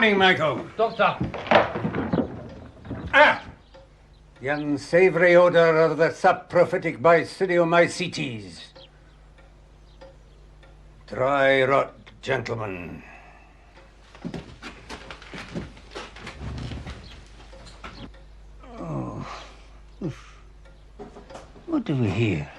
morning, Michael. Doctor. Ah! The unsavory odor of the saprophytic basidiomycetes. Dry rot, gentlemen. Oh. Oof. What do we hear?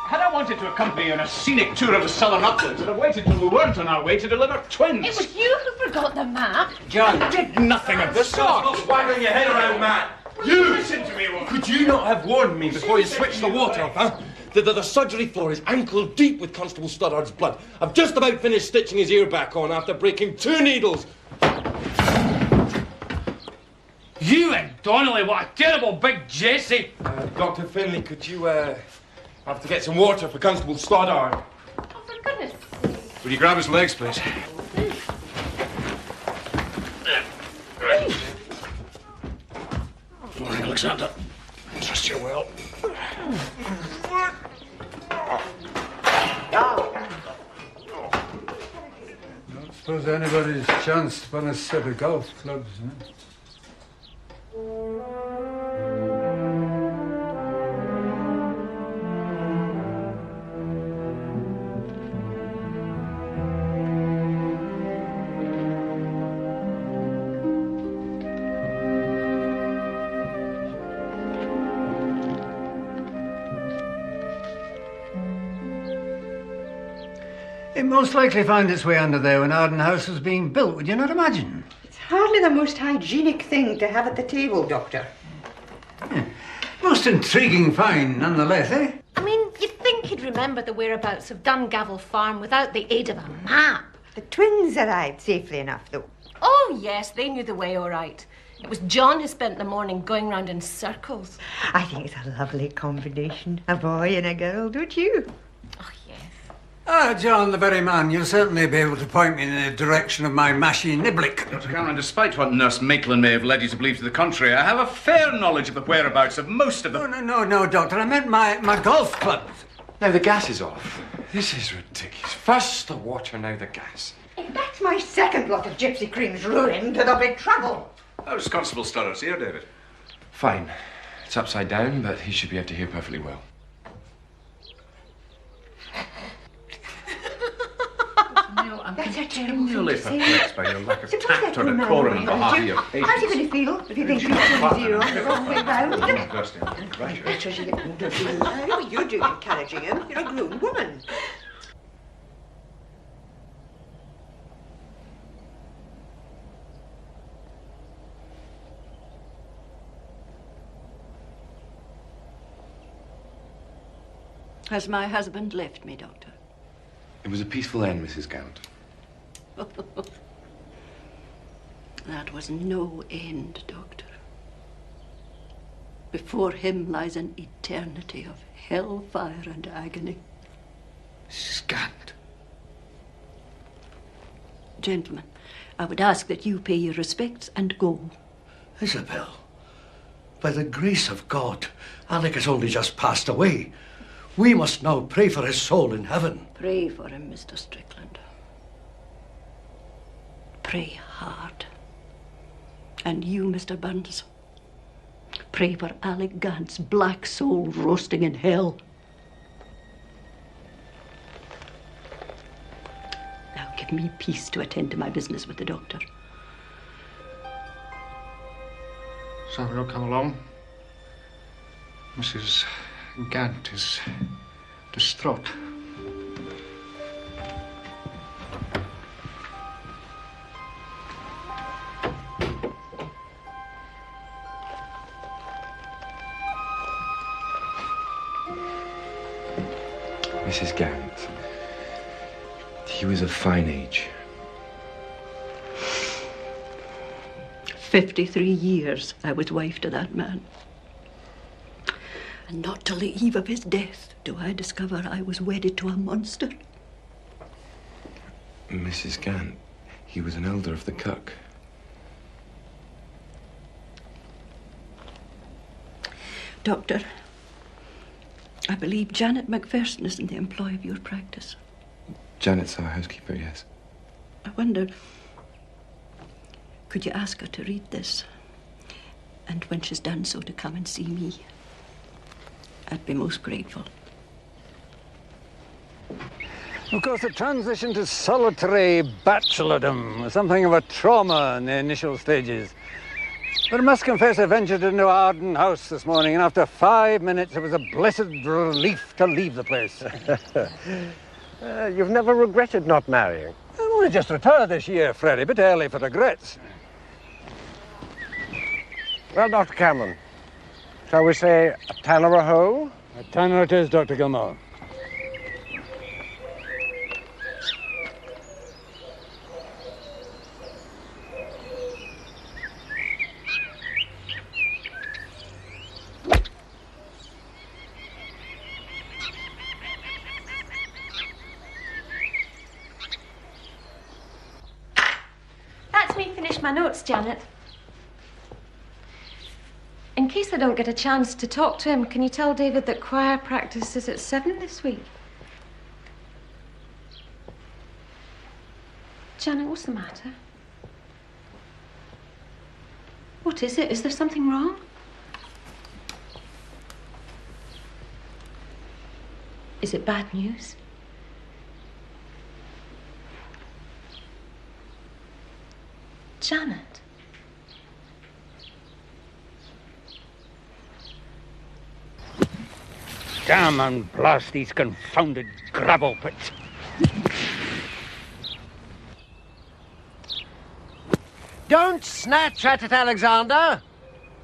Had I wanted to accompany you on a scenic tour of the southern uplands, I'd have waited till we weren't on our way to deliver twins. It was you who forgot the map. John did nothing of the sort. Stop waggling your head around, man. You listen to me, woman. Could you not have warned me before you switched the water off, huh? The surgery floor is ankle deep with Constable Stoddard's blood. I've just about finished stitching his ear back on after breaking 2 needles. You and Donnelly, what a terrible big Jesse. Dr. Finlay, could you, have to get some water for Constable Stoddard? Oh, for goodness sake. Will you grab his legs, please? Morning, Alexander. Trust you well. Don't suppose anybody's chanced upon a set of golf clubs, huh? It most likely found its way under there when Arden House was being built, would you not imagine? It's hardly the most hygienic thing to have at the table, Doctor. Yeah. Most intriguing find, nonetheless, eh? I mean, you'd think he'd remember the whereabouts of Dungavel Farm without the aid of a map. The twins arrived safely enough, though. Oh, yes, they knew the way all right. It was John who spent the morning going round in circles. I think it's a lovely combination. A boy and a girl, don't you? Oh, yes. Ah, John, the very man. You'll certainly be able to point me in the direction of my mashy niblick. Dr. Cameron, despite what Nurse Maitland may have led you to believe to the contrary, I have a fair knowledge of the whereabouts of most of them. No, Doctor. I meant my golf clubs. Now the gas is off. This is ridiculous. First the water, now the gas. If that's my second lot of gypsy creams ruined, there'll be trouble. How's Constable Stoddard's ear, David? Fine. It's upside down, but he should be able to hear perfectly well. Neil, I'm That's a continually terrible thing to say. perplexed by your lack of Suppose tact that or came out decorum of on my behalf of mouth. your How's he patients. going to feel if he thinks he's turning zero the wrong way round? What are you doing encouraging him? You're a grown woman. Has my husband left me, Doctor? It was a peaceful end, Mrs. Gant. That was no end, Doctor. Before him lies an eternity of hellfire and agony. Mrs. Gant. Gentlemen, I would ask that you pay your respects and go. Isabel, by the grace of God, Alec has only just passed away. We must now pray for his soul in heaven. Pray for him, Mr. Strickland. Pray hard. And you, Mr. Burns, pray for Alec Gant's black soul roasting in hell. Now give me peace to attend to my business with the doctor. Samuel, come along. Mrs. Gant is distraught. Mrs. Gant. He was of fine age. 53 years I was wife to that man. And not till the eve of his death do I discover I was wedded to a monster. Mrs. Gant, He was an elder of the Cuck. Doctor, I believe Janet Macpherson is in the employ of your practice. Janet's our housekeeper, yes. I wonder, could you ask her to read this? And when she's done so, to come and see me. I'd be most grateful. Of course, the transition to solitary bachelordom was something of a trauma in the initial stages. But I must confess I ventured into Arden House this morning, and after 5 minutes it was a blessed relief to leave the place. You've never regretted not marrying? I'm only just retired this year, Freddy, a bit early for regrets. Well, Dr. Cameron, shall we say a tanner a hole? A tanner it is, Dr. Gilmore. That's me finished my notes, Janet. In case I don't get a chance to talk to him, can you tell David that choir practice is at 7 this week? Janet, what's the matter? What is it? Is there something wrong? Is it bad news? Janet. Damn and blast these confounded gravel pits. Don't snatch at it, Alexander.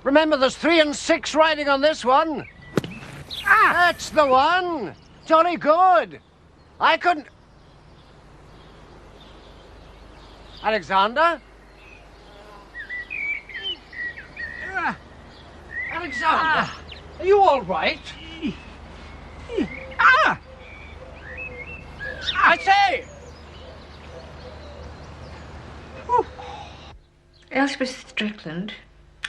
Remember, there's 3 and 6 riding on this one. That's the one. Jolly good. I couldn't... Alexander? Alexander, are you all right? I say! Elspeth Strickland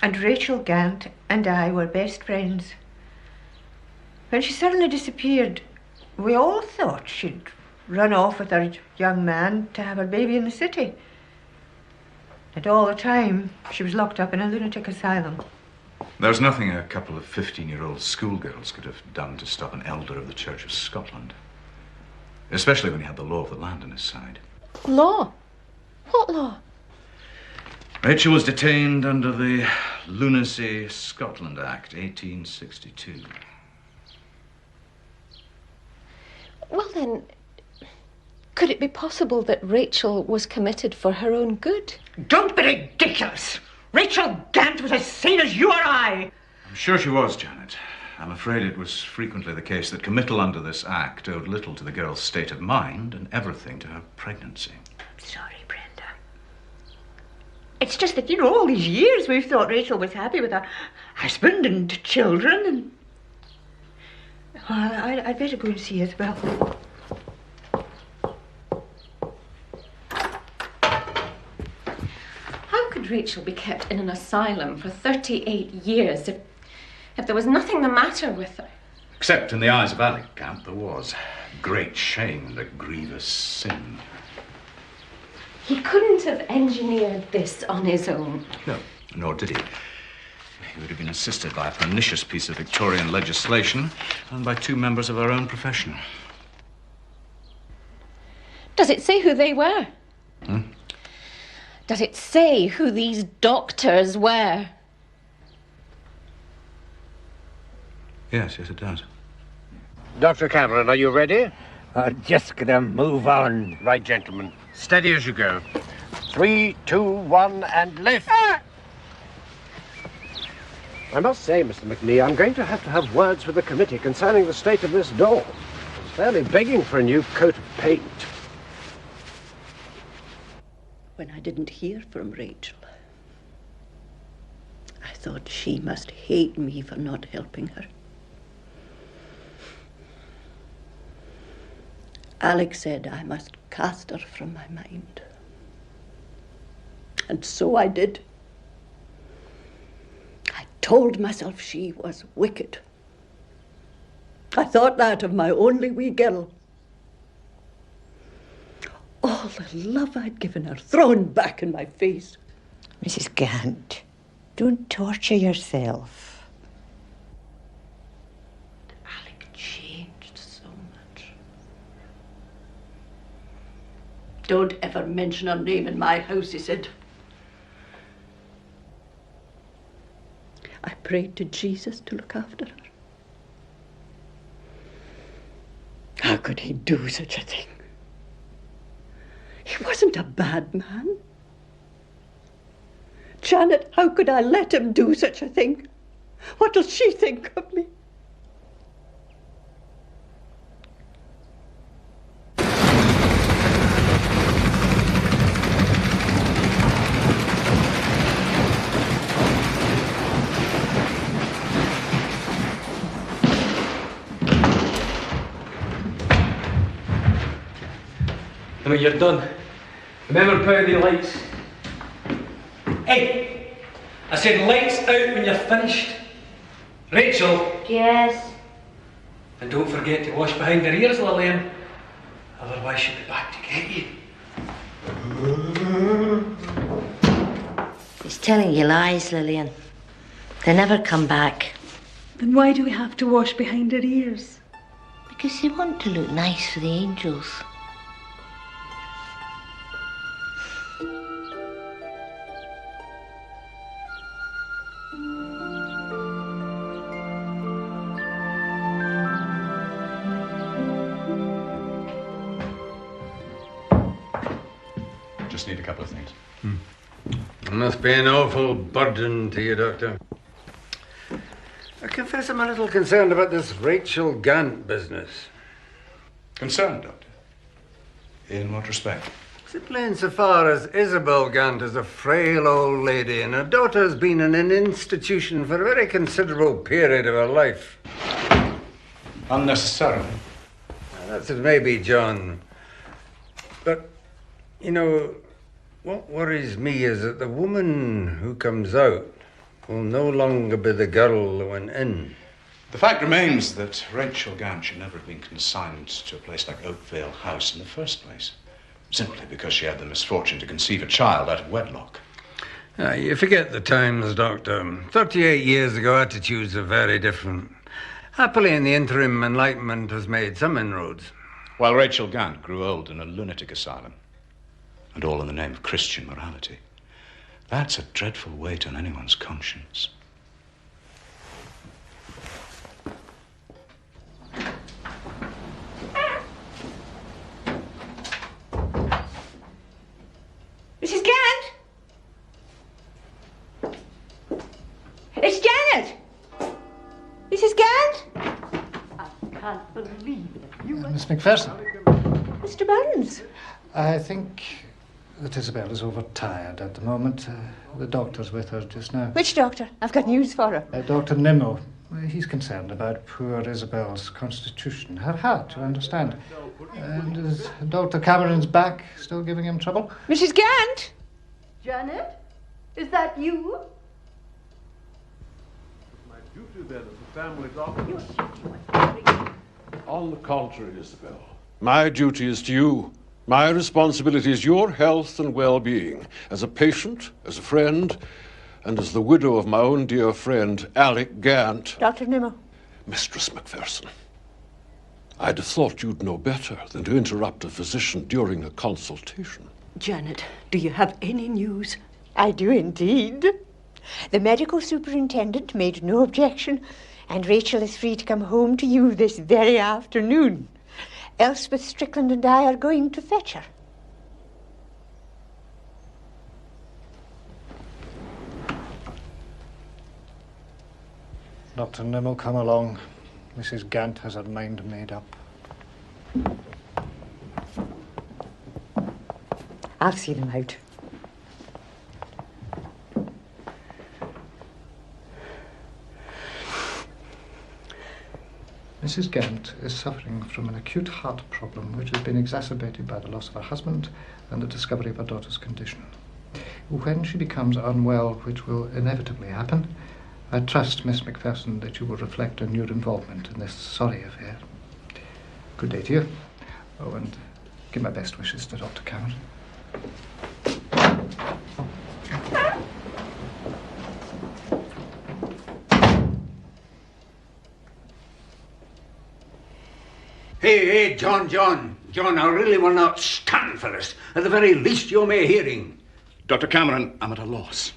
and Rachel Gant and I were best friends. When she suddenly disappeared, we all thought she'd run off with her young man to have her baby in the city. And all the time, she was locked up in a lunatic asylum. There's nothing a couple of 15-year-old schoolgirls could have done to stop an elder of the Church of Scotland. Especially when he had the law of the land on his side. Law? What law? Rachel was detained under the Lunacy Scotland Act, 1862. Well then, could it be possible that Rachel was committed for her own good? Don't be ridiculous! Rachel Gant was as sane as you or I! I'm sure she was, Janet. I'm afraid it was frequently the case that committal under this act owed little to the girl's state of mind and everything to her pregnancy. Sorry, Brenda. It's just that, you know, all these years we've thought Rachel was happy with her husband and children and... I'd better go and see Isabel. How could Rachel be kept in an asylum for 38 years if there was nothing the matter with her? Except in the eyes of Alec Camp, there was great shame and a grievous sin. He couldn't have engineered this on his own. No, nor did he. He would have been assisted by a pernicious piece of Victorian legislation and by 2 members of our own profession. Does it say who they were? Hmm? Does it say who these doctors were? Yes, it does. Dr. Cameron, are you ready? Just gonna move on. Right, gentlemen. Steady as you go. 3, 2, 1, and lift. I must say, Mr. McNee, I'm going to have words with the committee concerning the state of this door. It's fairly begging for a new coat of paint. When I didn't hear from Rachel, I thought she must hate me for not helping her. Alex said I must cast her from my mind. And so I did. I told myself she was wicked. I thought that of my only wee girl. All the love I'd given her thrown back in my face. Mrs. Gant, don't torture yourself. Alec changed so much. Don't ever mention her name in my house, he said. I prayed to Jesus to look after her. How could he do such a thing? He wasn't a bad man. Janet, how could I let him do such a thing? What'll she think of me? And when you're done, remember to put out the lights. Hey! I said lights out when you're finished. Rachel! Yes. And don't forget to wash behind your ears, Lillian. Otherwise she'll be back to get you. He's telling you lies, Lillian. They never come back. Then why do we have to wash behind our ears? Because you want to look nice for the angels. Just need a couple of things. It must be an awful burden to you, Doctor. I confess I'm a little concerned about this Rachel Gant business. Concerned, Doctor? In what respect? Simply insofar as Isabel Gant is a frail old lady and her daughter's been in an institution for a very considerable period of her life. Unnecessarily. Now, that's it may be, John. But, you know, what worries me is that the woman who comes out will no longer be the girl who went in. The fact remains that Rachel Gant should never have been consigned to a place like Oakvale House in the first place, simply because she had the misfortune to conceive a child out of wedlock. You forget the times, Doctor. 38 years ago, attitudes are very different. Happily, in the interim, enlightenment has made some inroads. While Rachel Gant grew old in a lunatic asylum, and all in the name of Christian morality. That's a dreadful weight on anyone's conscience. Mrs. Gant? It's Janet! Mrs. Gant? I can't believe it. You Miss McPherson. Mr. Burns. I think that Isabel is overtired at the moment. The doctor's with her just now. Which doctor? I've got news for her. Dr. Nimmo. He's concerned about poor Isabel's constitution. Her heart, you understand. And is Dr. Cameron's back still giving him trouble? Mrs. Gant? Janet? Is that you? My duty then as a family doctor. On the contrary, Isabel. My duty is to you. My responsibility is your health and well-being, as a patient, as a friend, and as the widow of my own dear friend, Alec Gant. Dr. Nimmo. Mistress McPherson, I'd have thought you'd know better than to interrupt a physician during a consultation. Janet, do you have any news? I do indeed. The medical superintendent made no objection, and Rachel is free to come home to you this very afternoon. Elspeth Strickland and I are going to fetch her. Dr. Nimmo, come along. Mrs. Gant has her mind made up. I'll see them out. Mrs. Gant is suffering from an acute heart problem which has been exacerbated by the loss of her husband and the discovery of her daughter's condition. When she becomes unwell, which will inevitably happen, I trust, Miss Macpherson, that you will reflect on your involvement in this sorry affair. Good day to you. Oh, and give my best wishes to Dr. Cameron. Hey, John, I really will not stand for this. At the very least, you may hearing. Dr. Cameron, I'm at a loss.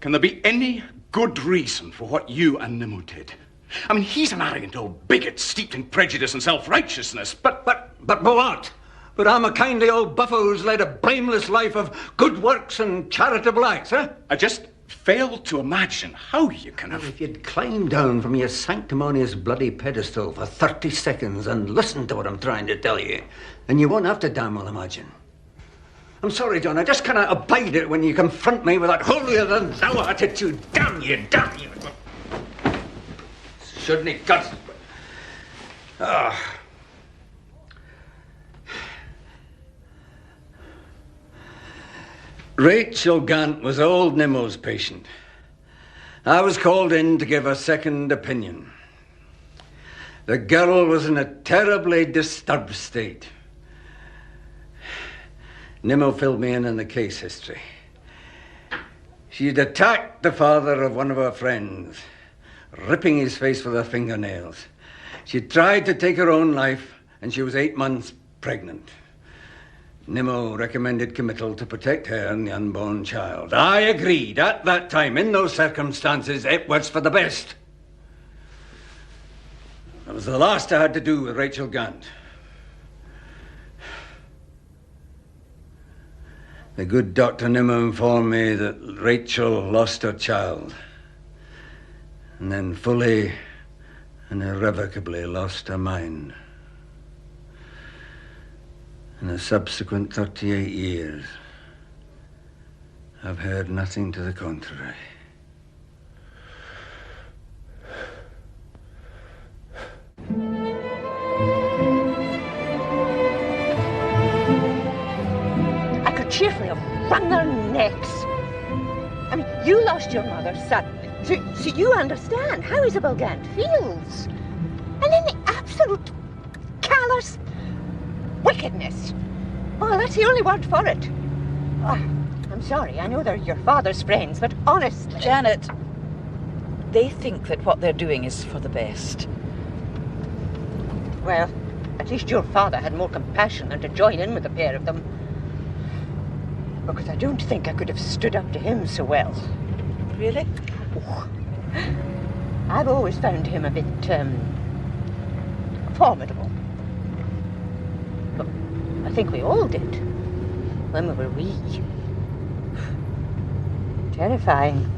Can there be any good reason for what you and Nimmo did? I mean, he's an arrogant old bigot steeped in prejudice and self-righteousness, but what? But I'm a kindly old buffer who's led a blameless life of good works and charitable acts, huh? I just fail to imagine how you can have... If you'd climb down from your sanctimonious bloody pedestal for 30 seconds and listen to what I'm trying to tell you, then you won't have to damn well imagine. I'm sorry, John, I just cannot abide it when you confront me with that holier-than-thou attitude. Damn you! Shouldn't he got... Rachel Gant was old Nimmo's patient. I was called in to give a second opinion. The girl was in a terribly disturbed state. Nimmo filled me in on the case history. She'd attacked the father of one of her friends, ripping his face with her fingernails. She tried to take her own life, and she was 8 months pregnant. Nimmo recommended committal to protect her and the unborn child. I agreed at that time, in those circumstances, it was for the best. It was the last I had to do with Rachel Gant. The good Dr. Nimmo informed me that Rachel lost her child, and then fully and irrevocably lost her mind. In the subsequent 38 years, I've heard nothing to the contrary. I could cheerfully have wrung their necks. I mean, you lost your mother suddenly, so you understand how Isabel Gant feels. And then the absolute callous wickedness. Oh, that's the only word for it. Oh, I'm sorry, I know they're your father's friends, but honestly... Janet, they think that what they're doing is for the best. Well, at least your father had more compassion than to join in with the pair of them. Because I don't think I could have stood up to him so well. Really? Oh, I've always found him a bit, formidable. But I think we all did, when we were wee. Terrifying.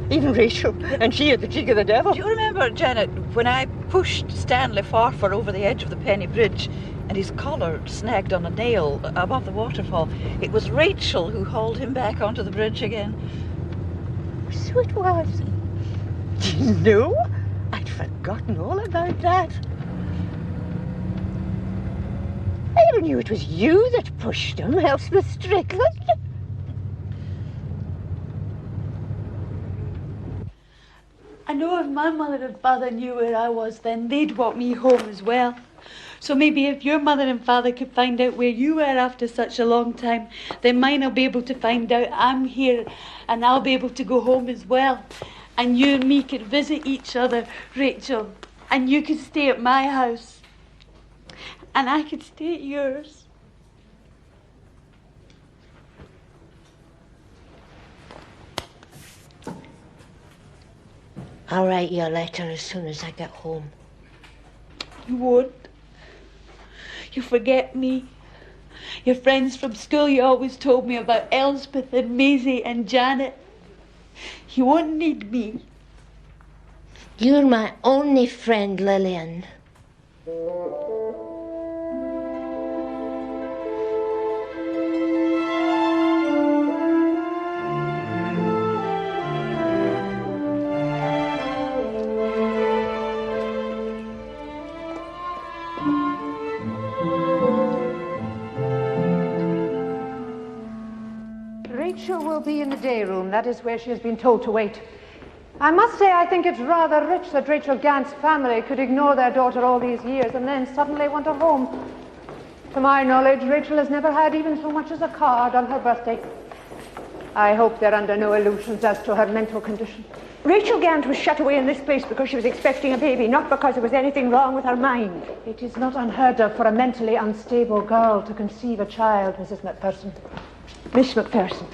Even Rachel, and she had the cheek of the devil. Do you remember, Janet, when I pushed Stanley Farfur over the edge of the Penny Bridge and his collar snagged on a nail above the waterfall? It was Rachel who hauled him back onto the bridge again. So it was. No, I'd forgotten all about that. I never knew it was you that pushed him, Elspeth Strickland. I know if my mother and father knew where I was then, they'd want me home as well. So maybe if your mother and father could find out where you were after such a long time, then mine will be able to find out I'm here and I'll be able to go home as well. And you and me could visit each other, Rachel. And you could stay at my house. And I could stay at yours. I'll write you a letter as soon as I get home. You won't. You'll forget me. Your friends from school, you always told me about Elspeth and Maisie and Janet. You won't need me. You're my only friend, Lillian. room. That is where she has been told to wait. I must say I think it's rather rich that Rachel Gant's family could ignore their daughter all these years and then suddenly want her home. To my knowledge, Rachel has never had even so much as a card on her birthday. I hope they're under no illusions as to her mental condition. Rachel Gant was shut away in this place because she was expecting a baby, not because there was anything wrong with her mind. It is not unheard of for a mentally unstable girl to conceive a child, Mrs. McPherson. Miss McPherson.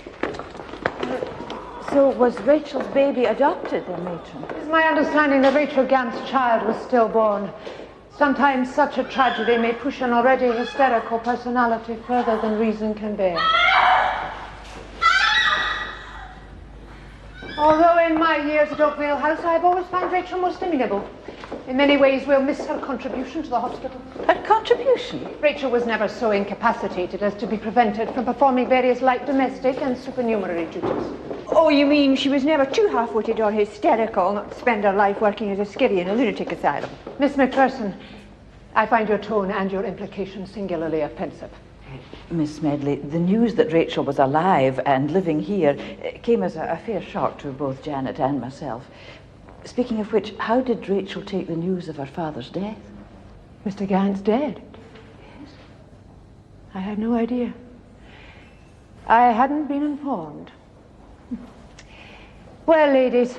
So was Rachel's baby adopted then, matron? It is my understanding that Rachel Gant's child was stillborn. Sometimes such a tragedy may push an already hysterical personality further than reason can bear. Although in my years at Oakvale House, I've always found Rachel most amenable. In many ways, we'll miss her contribution to the hospital. Her contribution? Rachel was never so incapacitated as to be prevented from performing various light domestic and supernumerary duties. Oh, you mean she was never too half-witted or hysterical not to spend her life working as a skivvy in a lunatic asylum? Miss McPherson, I find your tone and your implication singularly offensive. Miss Smedley, the news that Rachel was alive and living here came as a fair shock to both Janet and myself. Speaking of which, how did Rachel take the news of her father's death? Mr. Gant's dead? Yes. I had no idea. I hadn't been informed. Well, ladies,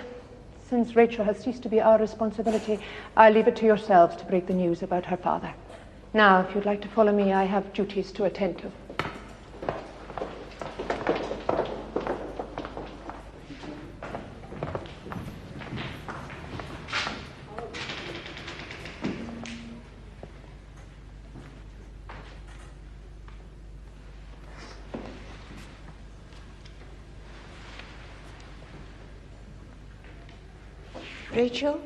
since Rachel has ceased to be our responsibility, I'll leave it to yourselves to break the news about her father. Now, if you'd like to follow me, I have duties to attend to. Rachel?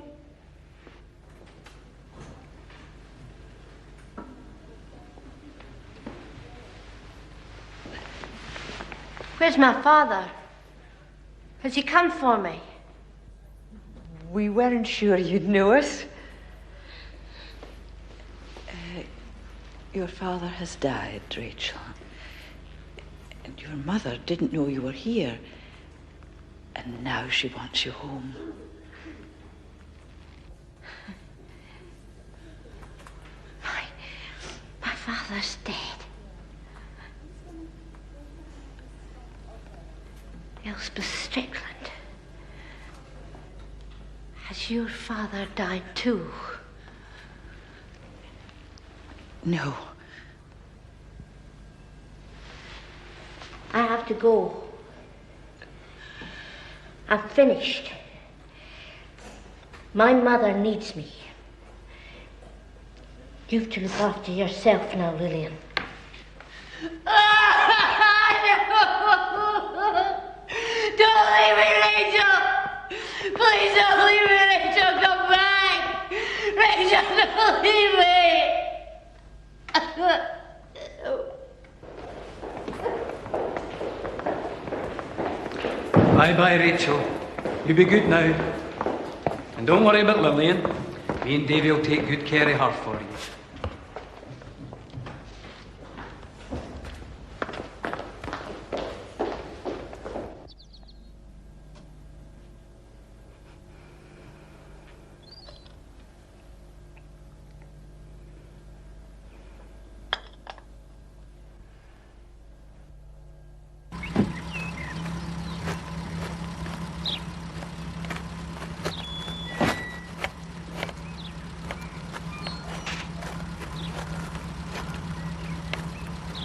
Where's my father? Has he come for me? We weren't sure you'd know us. Your father has died, Rachel. And your mother didn't know you were here. And now she wants you home. My father's dead. Elspeth Strickland. Has your father died too? No. I have to go. I'm finished. My mother needs me. You've to look after yourself now, Lillian. Don't leave me, Rachel! Please don't leave me, Rachel! Come back! Rachel, don't leave me! Bye-bye, Rachel. You be good now. And don't worry about Lillian. Me and Davy will take good care of her for you.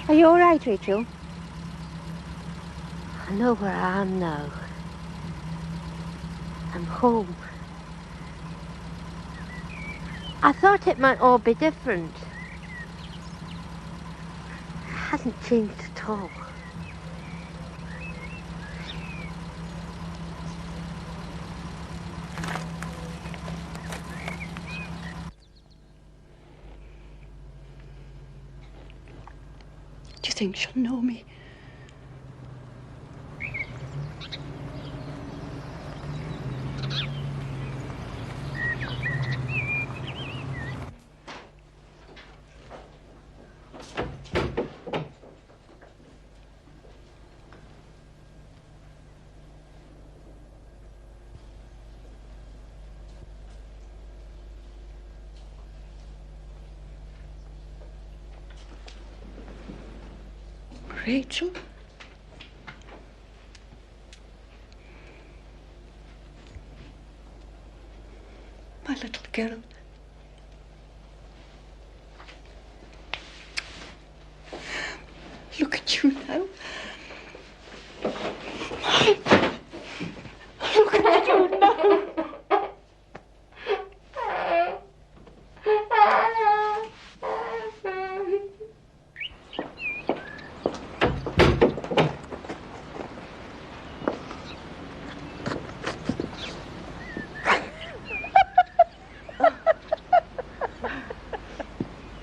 Are you all right, Rachel? I know where I am now. I'm home. I thought it might all be different. It hasn't changed at all. Do you think she'll know me? Rachel? My little girl. Look at you now. Look at you now.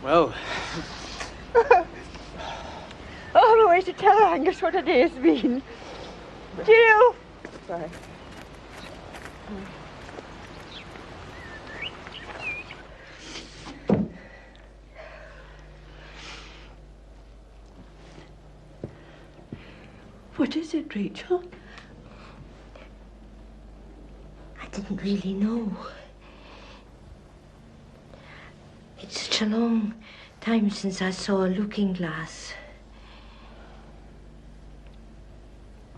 Well, I'm away to tell Angus what a day it's been. Jill! Sorry. What is it, Rachel? I didn't really know. It's such a long time since I saw a looking glass.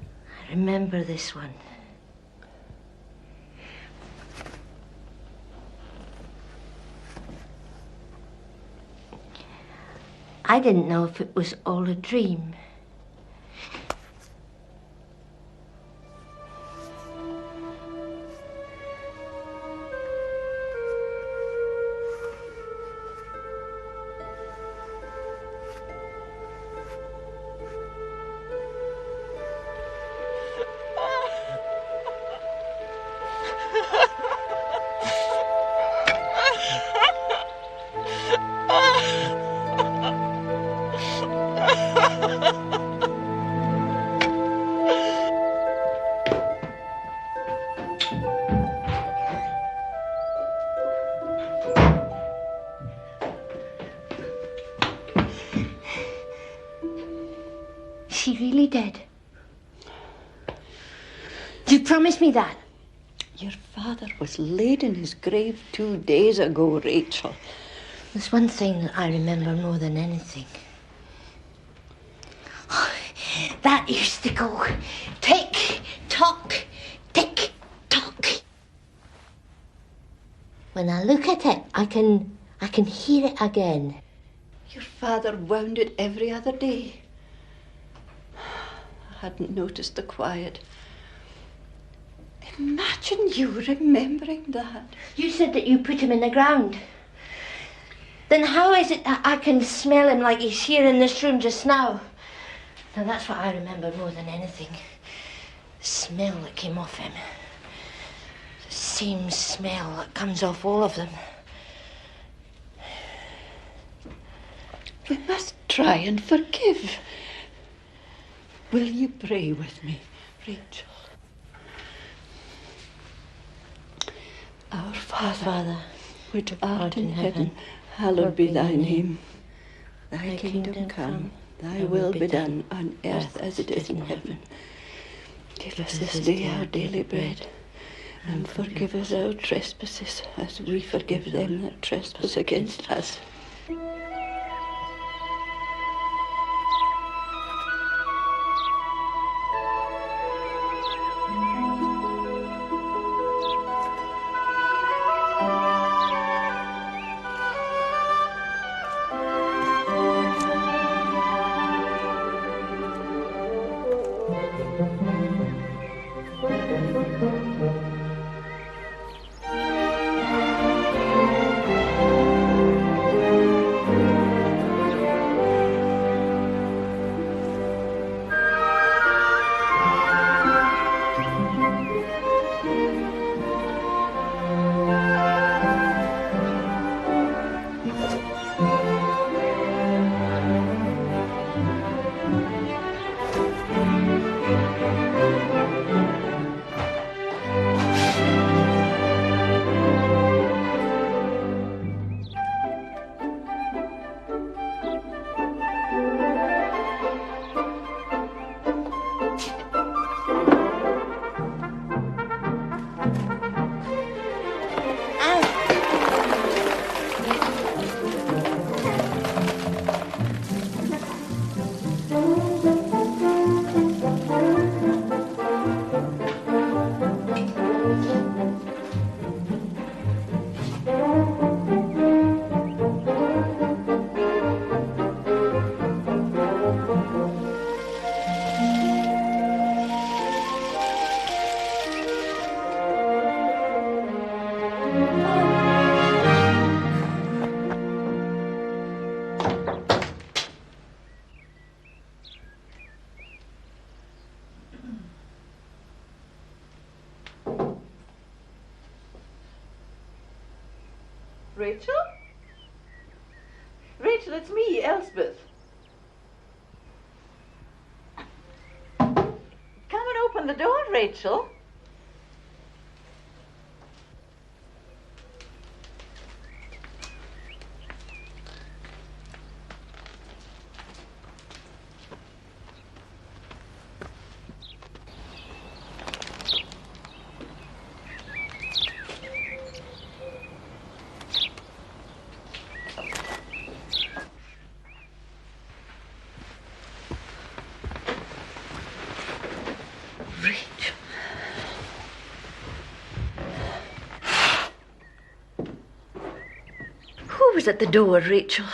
I remember this one. I didn't know if it was all a dream. She really dead? You promised me that. Your father was laid in his grave 2 days ago, Rachel. There's one thing that I remember more than anything. That used to go tick, tock, tick, tock. When I look at it, I can hear it again. Your father wound it every other day. I hadn't noticed the quiet. Imagine you remembering that. You said that you put him in the ground. Then how is it that I can smell him like he's here in this room just now? Now that's what I remember more than anything. The smell that came off him. The same smell that comes off all of them. We must try and forgive. Will you pray with me, Rachel? Our Father, which art in heaven, hallowed be thy name. Thy kingdom come, thy will be done on earth as it is in heaven. Give us this day our daily bread, and forgive us our trespasses as we forgive them that trespass against us. Rachel? Rachel, it's me, Elspeth. Come and open the door, Rachel. Who was at the door, Rachel?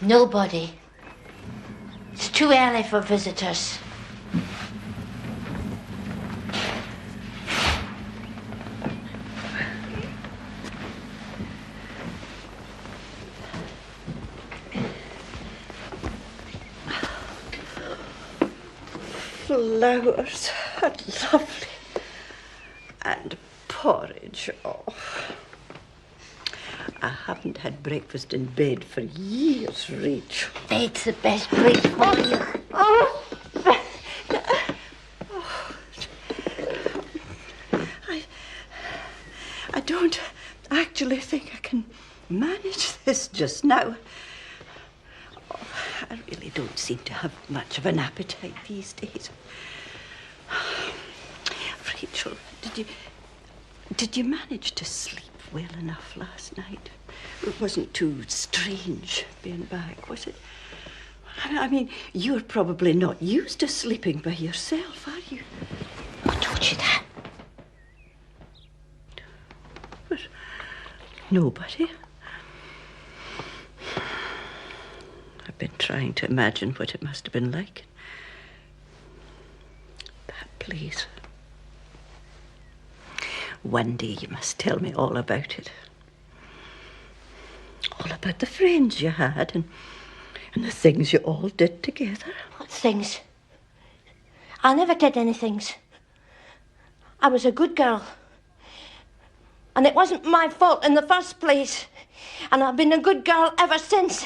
Nobody. It's too early for visitors. Flowers, and lovely. And porridge, oh. I haven't had breakfast in bed for years, Rachel. Bed's the best place for you. I don't actually think I can manage this just now. Oh, I really don't seem to have much of an appetite these days. Rachel, did you manage to sleep well enough last night? It wasn't too strange being back, was it? I mean, you're probably not used to sleeping by yourself, are you? Who told you that? But nobody. I've been trying to imagine what it must have been like. That place. One day you must tell me all about it. All about the friends you had and the things you all did together. What things? I never did any things. I was a good girl. And it wasn't my fault in the first place. And I've been a good girl ever since.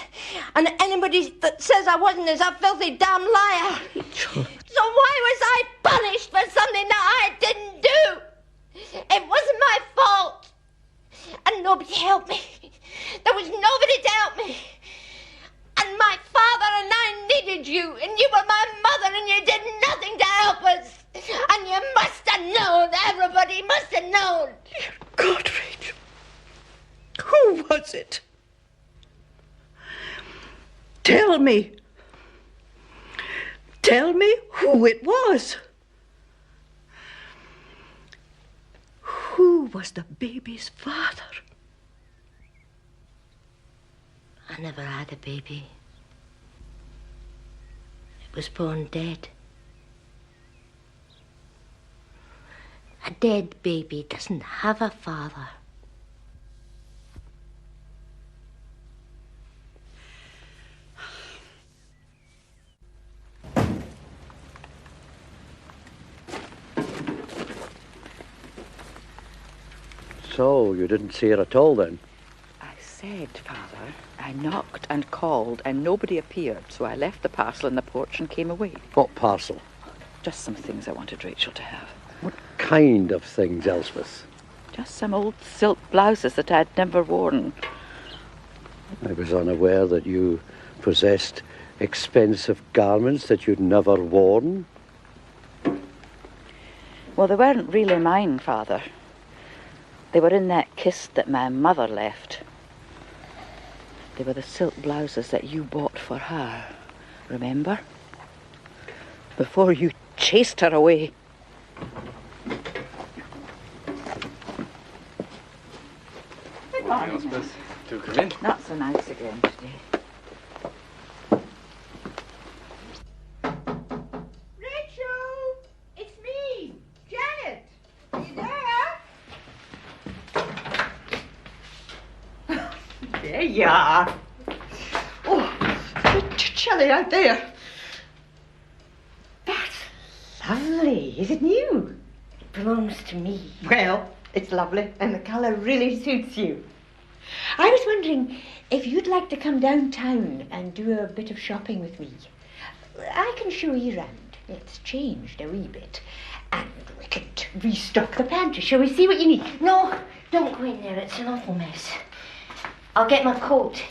And anybody that says I wasn't is a filthy damn liar. Rachel. So why was I punished for something that I didn't do? It wasn't my fault. And nobody helped me. There was nobody to help me. And my father and I needed you. And you were my mother and you did nothing to help us. And you must have known. Everybody must have known. Dear God, Rachel. Who was it? Tell me. Tell me who it was. Who was the baby's father? I never had a baby. It was born dead. A dead baby doesn't have a father. So, you didn't see her at all then? I said, Father, I knocked and called and nobody appeared, so I left the parcel in the porch and came away. What parcel? Just some things I wanted Rachel to have. What kind of things, Elspeth? Just some old silk blouses that I'd never worn. I was unaware that you possessed expensive garments that you'd never worn. Well, they weren't really mine, Father. They were in that kist that my mother left. They were the silk blouses that you bought for her, remember? Before you chased her away. Good morning, Elspeth. Do come in. Not so nice again today. Rachel! It's me, Janet. Are you there? There you are. Oh, it's a bit chilly out there. That's lovely. Is it new? It belongs to me. Well, It's lovely, and the colour really suits you. I was wondering if you'd like to come downtown and do a bit of shopping with me. I can show you round. It's changed a wee bit. And we could restock the pantry. Shall we see what you need? No, don't go in there. It's an awful mess. I'll get my coat.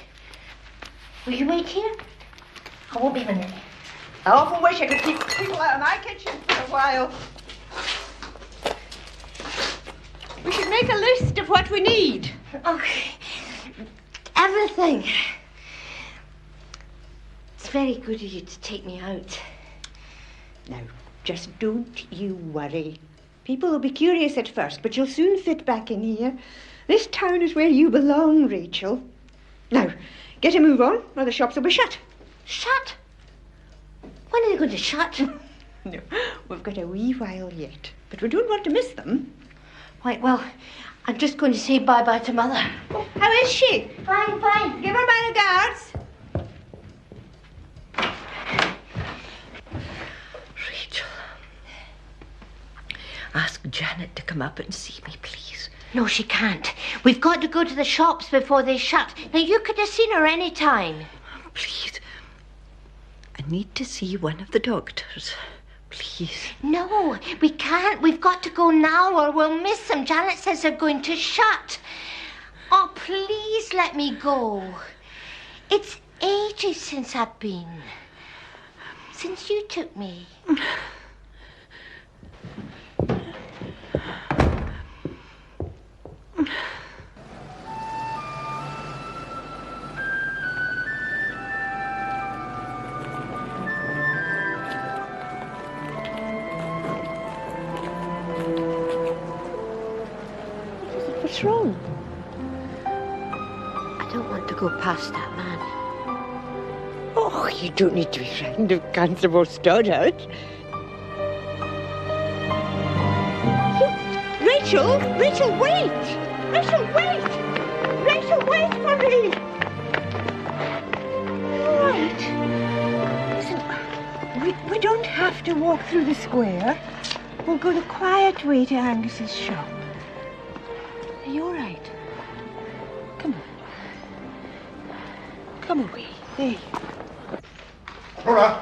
Will you wait here? I won't be a minute. I often wish I could keep people out of my kitchen for a while. We should make a list of what we need. Oh, everything. It's very good of you to take me out. Now, just don't you worry. People will be curious at first, but you'll soon fit back in here. This town is where you belong, Rachel. Now, get a move on, or the shops will be shut. Shut? When are they going to shut? No, we've got a wee while yet, but we don't want to miss them. Right, well, I'm just going to say bye-bye to Mother. Oh, how is she? Fine, fine. Give her my regards. Rachel, ask Janet to come up and see me, please. No, she can't. We've got to go to the shops before they shut. Now, you could have seen her any time. Please. I need to see one of the doctors. Please. No, we can't. We've got to go now or we'll miss them. Janet says they're going to shut. Oh, please let me go. It's ages since I've been. Since you took me. What's wrong? I don't want to go past that man. Oh, you don't need to be frightened of Constable Stoddart. Rachel! Rachel, wait! Rachel, wait! Rachel, wait for me! All right. Listen, we don't have to walk through the square. We'll go the quiet way to Angus's shop. Are you all right? Come on. Come away. There. Laura,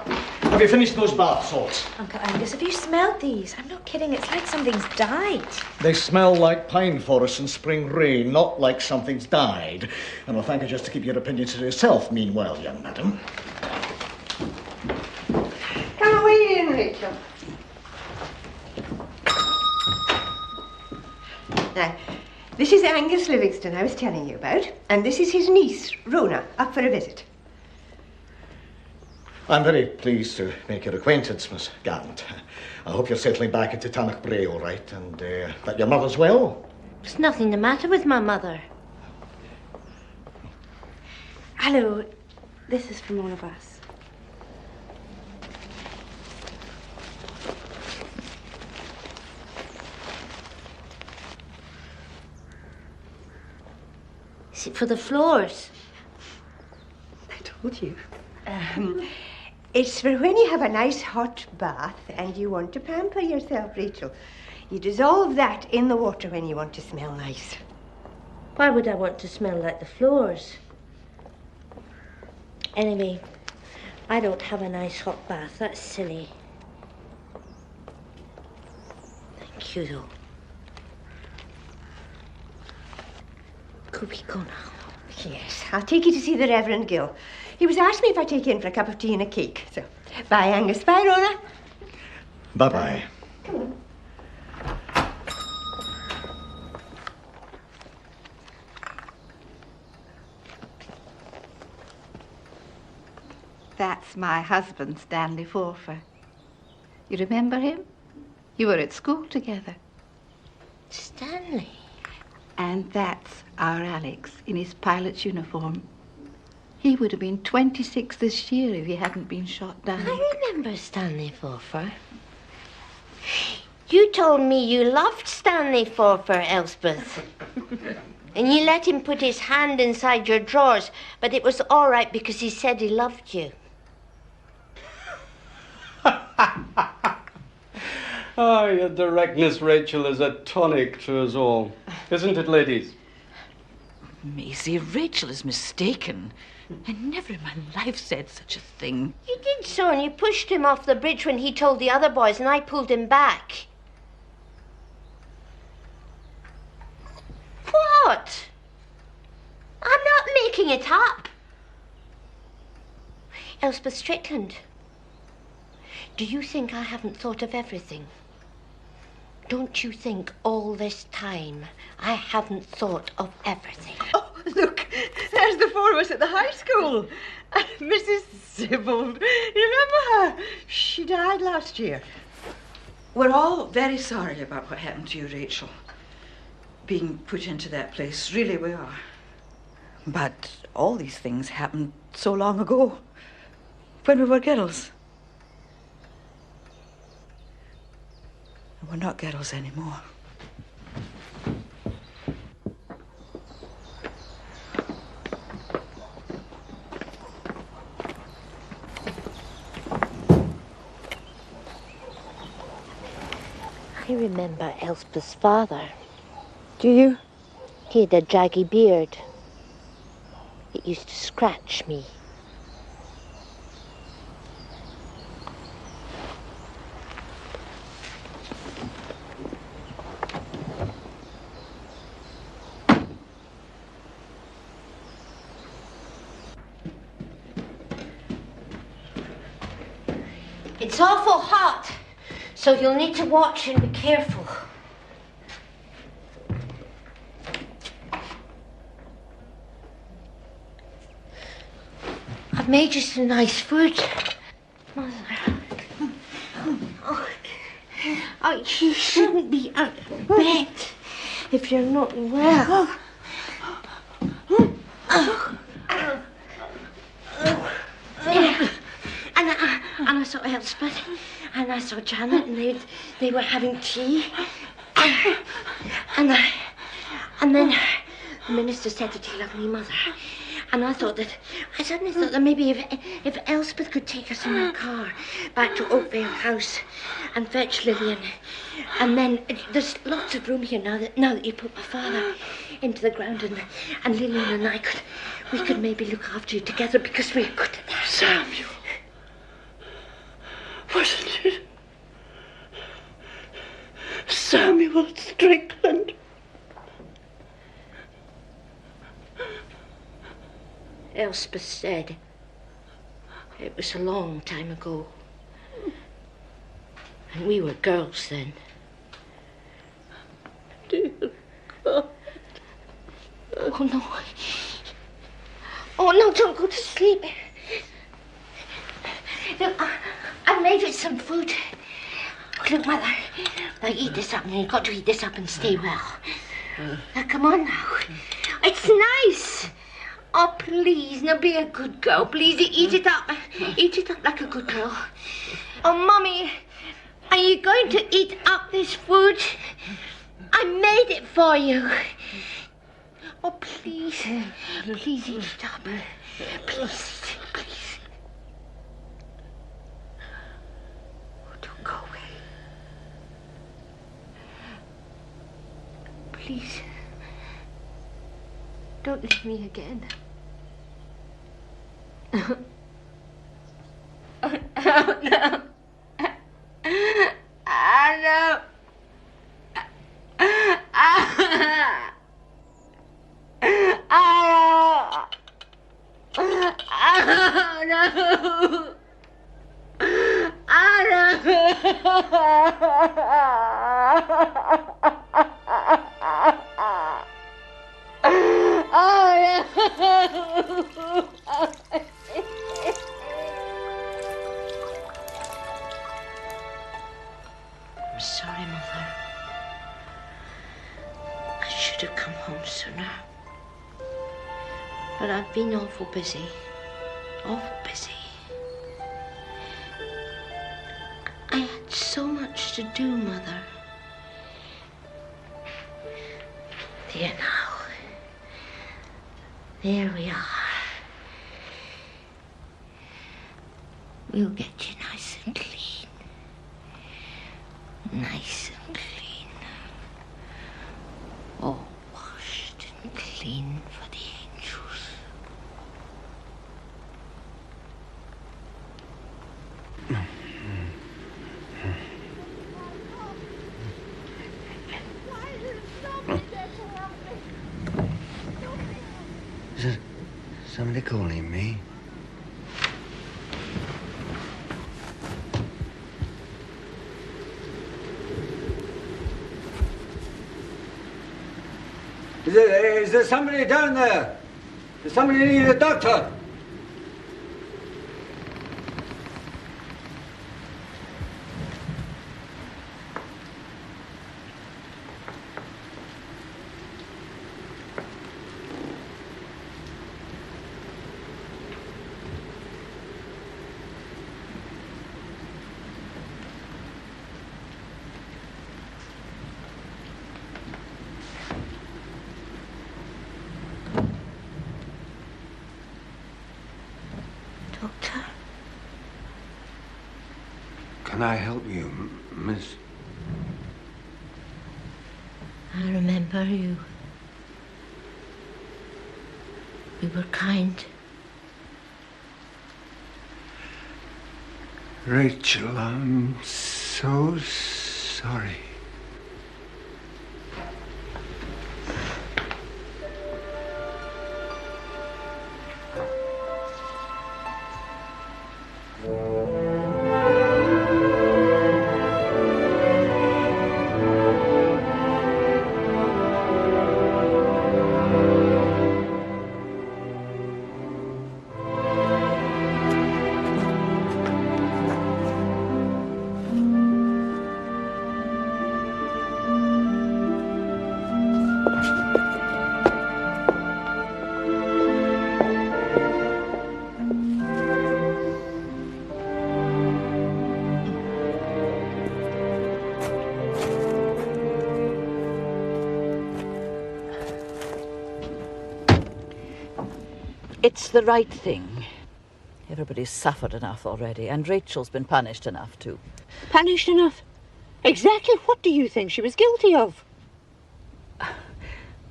have you finished those bath salts? Uncle Angus, have you smelled these? I'm not kidding. It's like something's died. They smell like pine forests and spring rain, not like something's died. And I'll thank you just to keep your opinions to yourself, meanwhile, young madam. Come away in, Rachel. Now, this is Angus Livingston I was telling you about, and this is his niece, Rona, up for a visit. I'm very pleased to make your acquaintance, Miss Gant. I hope you're settling back into Tannock Bray all right, and that your mother's well. There's nothing the matter with my mother. Hello. This is from all of us. Is it for the floors? I told you. It's for when you have a nice hot bath and you want to pamper yourself, Rachel. You dissolve that in the water when you want to smell nice. Why would I want to smell like the floors? Anyway, I don't have a nice hot bath. That's silly. Thank you, though. Could we go now? Yes, I'll take you to see the Reverend Gill. He was asking me if I'd take you in for a cup of tea and a cake. So, bye, Angus. Bye, Rona. Bye-bye. Come on. That's my husband, Stanley Forfar. You remember him? You were at school together. Stanley? And that's our Alex in his pilot's uniform. He would have been 26 this year if he hadn't been shot down. I remember Stanley Forfar. You told me you loved Stanley Forfar, Elspeth. And you let him put his hand inside your drawers, but it was all right because he said he loved you. Oh, your directness, Rachel, is a tonic to us all. Isn't it, ladies? Maisie, Rachel is mistaken. I never in my life said such a thing. You did, son. You pushed him off the bridge when he told the other boys, and I pulled him back. What? I'm not making it up. Elspeth Strickland, do you think I haven't thought of everything? Don't you think all this time I haven't thought of everything? Oh, look, there's the four of us at the high school. Mrs. Sybil, you remember her? She died last year. We're all very sorry about what happened to you, Rachel. Being put into that place, really we are. But all these things happened so long ago, when we were girls. We're not girls anymore. I remember Elspeth's father. Do you? He had a jaggy beard. It used to scratch me. It's awful hot, so you'll need to watch and be careful. I've made you some nice food, Mother. Oh, you shouldn't be out of bed if you're not well. And I saw Elspeth, and I saw Janet, and they were having tea. And then the minister said that he loved me, Mother. And I suddenly thought that maybe if Elspeth could take us in her car back to Oakvale House and fetch Lillian. And then there's lots of room here now that you put my father into the ground, and Lillian and we could maybe look after you together because we're good at that. Samuel. Wasn't it? Samuel Strickland. Elspeth said it was a long time ago. And we were girls then. Dear God. Oh, no. Oh, no, don't go to sleep. Look, I made you some food. Look, Mother. Now, eat this up, and you've got to eat this up and stay well. Now, come on now. It's nice. Oh, please, now be a good girl. Please, eat it up. Eat it up like a good girl. Oh, Mummy, are you going to eat up this food? I made it for you. Oh, please. Please eat it up. Please, please. Oh, don't go away. Please. Don't leave me again. Oh, no. Oh, I'm sorry, Mother. I should have come home sooner. But I've been awful busy. Awful busy. I had so much to do, Mother. There now. There we are. We'll get you nice and clean. Nice Is it somebody calling me? Is there somebody down there? Does somebody need a doctor? Doctor? Can I help you, miss? I remember you. You were kind. Rachel, I'm so sorry. It's the right thing. Everybody's suffered enough already, and Rachel's been punished enough too. Punished enough? Exactly what do you think she was guilty of?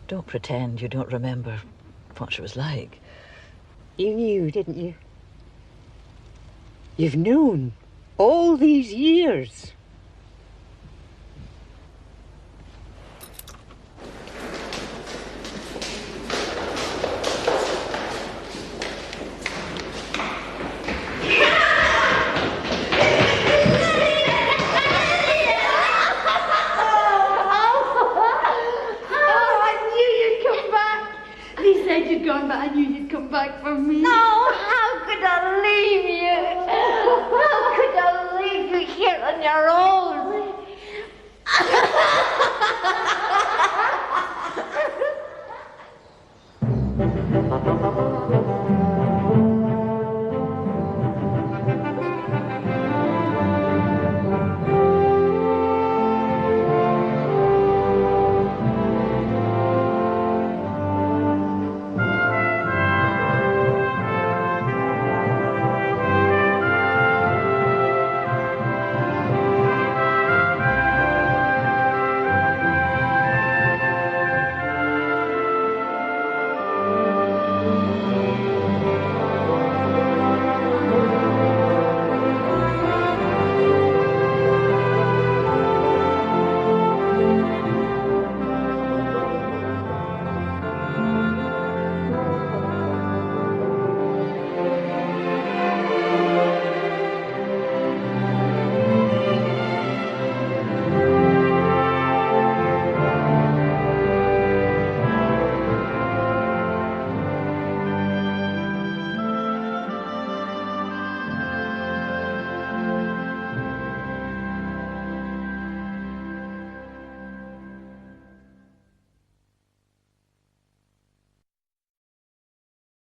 Don't pretend you don't remember what she was like. You knew, didn't you? You've known all these years. Gone, but I knew you'd come back for me. No, how could I leave you? How could I leave you here on your own?